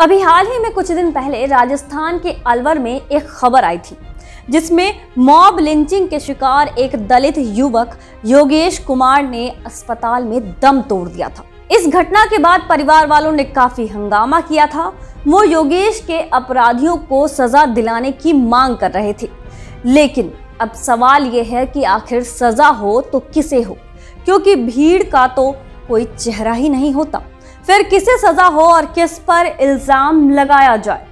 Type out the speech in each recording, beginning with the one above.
अभी हाल ही में कुछ दिन पहले राजस्थान के अलवर में एक खबर आई थी जिसमें मॉब लिंचिंग के शिकार एक दलित युवक योगेश कुमार ने अस्पताल में दम तोड़ दिया था। इस घटना के बाद परिवार वालों ने काफी हंगामा किया था। वो योगेश के अपराधियों को सजा दिलाने की मांग कर रहे थे, लेकिन अब सवाल ये है कि आखिर सजा हो तो किसे हो, क्योंकि भीड़ का तो कोई चेहरा ही नहीं होता। फिर किसे सजा हो और किस पर इल्जाम लगाया जाए।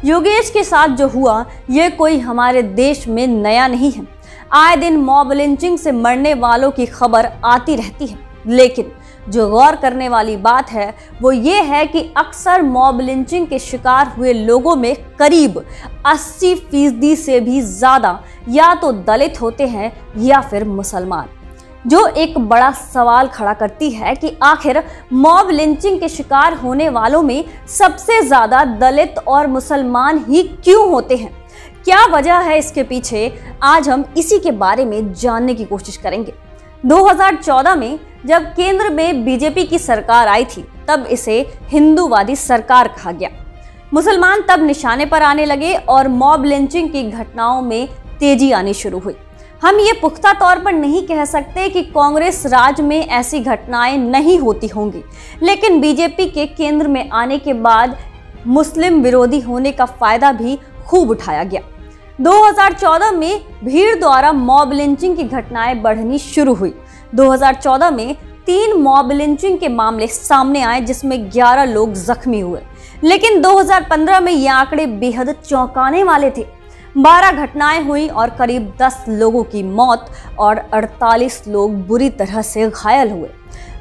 योगेश के साथ जो हुआ ये कोई हमारे देश में नया नहीं है। आए दिन मॉब लिंचिंग से मरने वालों की खबर आती रहती है, लेकिन जो गौर करने वाली बात है वो ये है कि अक्सर मॉब लिंचिंग के शिकार हुए लोगों में करीब 80% से भी ज्यादा या तो दलित होते हैं या फिर मुसलमान, जो एक बड़ा सवाल खड़ा करती है कि आखिर मॉब लिंचिंग के शिकार होने वालों में सबसे ज्यादा दलित और मुसलमान ही क्यों होते हैं। क्या वजह है इसके पीछे, आज हम इसी के बारे में जानने की कोशिश करेंगे। 2014 में जब केंद्र में बीजेपी की सरकार आई थी तब इसे हिंदूवादी सरकार कहा गया। मुसलमान तब निशाने पर आने लगे और मॉब लिंचिंग की घटनाओं में तेजी आनी शुरू हुई। हम ये पुख्ता तौर पर नहीं कह सकते कि कांग्रेस राज में ऐसी घटनाएं नहीं होती होंगी, लेकिन बीजेपी के केंद्र में आने के बाद मुस्लिम विरोधी होने का फायदा भी खूब उठाया गया। 2014 में भीड़ द्वारा मॉब लिंचिंग की घटनाएं बढ़नी शुरू हुई। 2014 में 3 मॉब लिंचिंग के मामले सामने आए जिसमें 11 लोग जख्मी हुए, लेकिन 2015 में ये आंकड़े बेहद चौंकाने वाले थे। 12 घटनाएं हुई और करीब 10 लोगों की मौत और 48 लोग बुरी तरह से घायल हुए।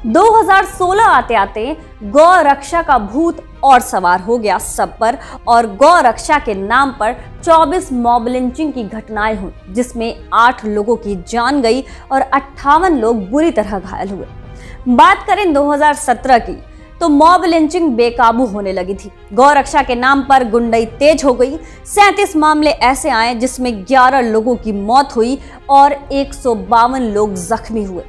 2016 आते आते गौ रक्षा का भूत और सवार हो गया सब पर, और गौ रक्षा के नाम पर 24 मॉब लिंचिंग की घटनाएं हुई जिसमें 8 लोगों की जान गई और 58 लोग बुरी तरह घायल हुए। बात करें 2017 की तो मॉब लिंचिंग बेकाबू होने लगी थी। गौ रक्षा के नाम पर गुंडई तेज हो गई। 37 मामले ऐसे आए जिसमें 11 लोगों की मौत हुई और 152 लोग जख्मी हुए।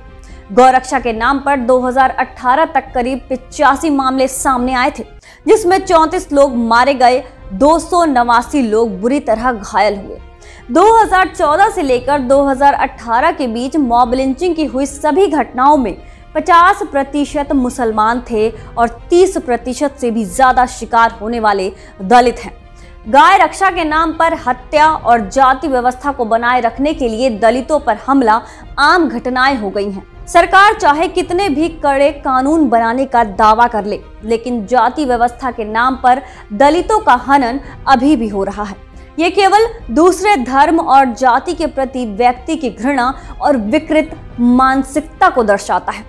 गौ रक्षा के नाम पर 2018 तक करीब 85 मामले सामने आए थे जिसमें 34 लोग मारे गए, 289 लोग बुरी तरह घायल हुए। 2014 से लेकर 2018 के बीच मॉब लिंचिंग की हुई सभी घटनाओं में 50% मुसलमान थे और 30% से भी ज्यादा शिकार होने वाले दलित हैं। गाय रक्षा के नाम पर हत्या और जाति व्यवस्था को बनाए रखने के लिए दलितों पर हमला आम घटनाएं हो गई हैं। सरकार चाहे कितने भी कड़े कानून बनाने का दावा कर ले, लेकिन जाति व्यवस्था के नाम पर दलितों का हनन अभी भी हो रहा है। ये केवल दूसरे धर्म और जाति के प्रति व्यक्ति की घृणा और विकृत मानसिकता को दर्शाता है।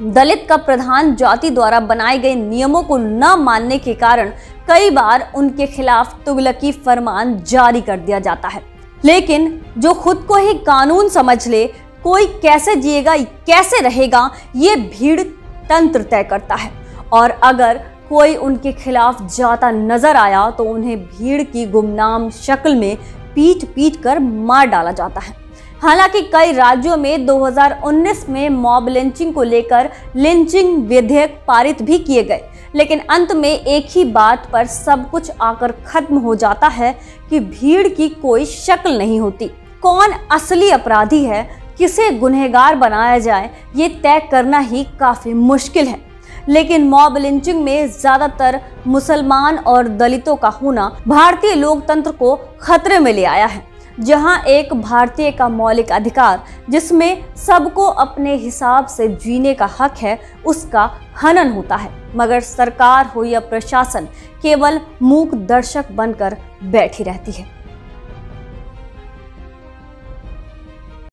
दलित का प्रधान जाति द्वारा बनाए गए नियमों को न मानने के कारण कई बार उनके खिलाफ तुगलकी फरमान जारी कर दिया जाता है, लेकिन जो खुद को ही कानून समझ ले, कोई कैसे जिएगा कैसे रहेगा ये भीड़ तंत्र तय करता है, और अगर कोई उनके खिलाफ जाता नजर आया तो उन्हें भीड़ की गुमनाम शक्ल में पीट पीट कर मार डाला जाता है। हालांकि कई राज्यों में 2019 में मॉब लिंचिंग को लेकर लिंचिंग विधेयक पारित भी किए गए, लेकिन अंत में एक ही बात पर सब कुछ आकर खत्म हो जाता है कि भीड़ की कोई शक्ल नहीं होती। कौन असली अपराधी है, किसे गुनहगार बनाया जाए, ये तय करना ही काफी मुश्किल है। लेकिन मॉब लिंचिंग में ज्यादातर मुसलमान और दलितों का होना भारतीय लोकतंत्र को खतरे में ले आया है, जहां एक भारतीय का मौलिक अधिकार जिसमें सबको अपने हिसाब से जीने का हक है, उसका हनन होता है। मगर सरकार हो या प्रशासन केवल मूक दर्शक बनकर बैठी रहती है।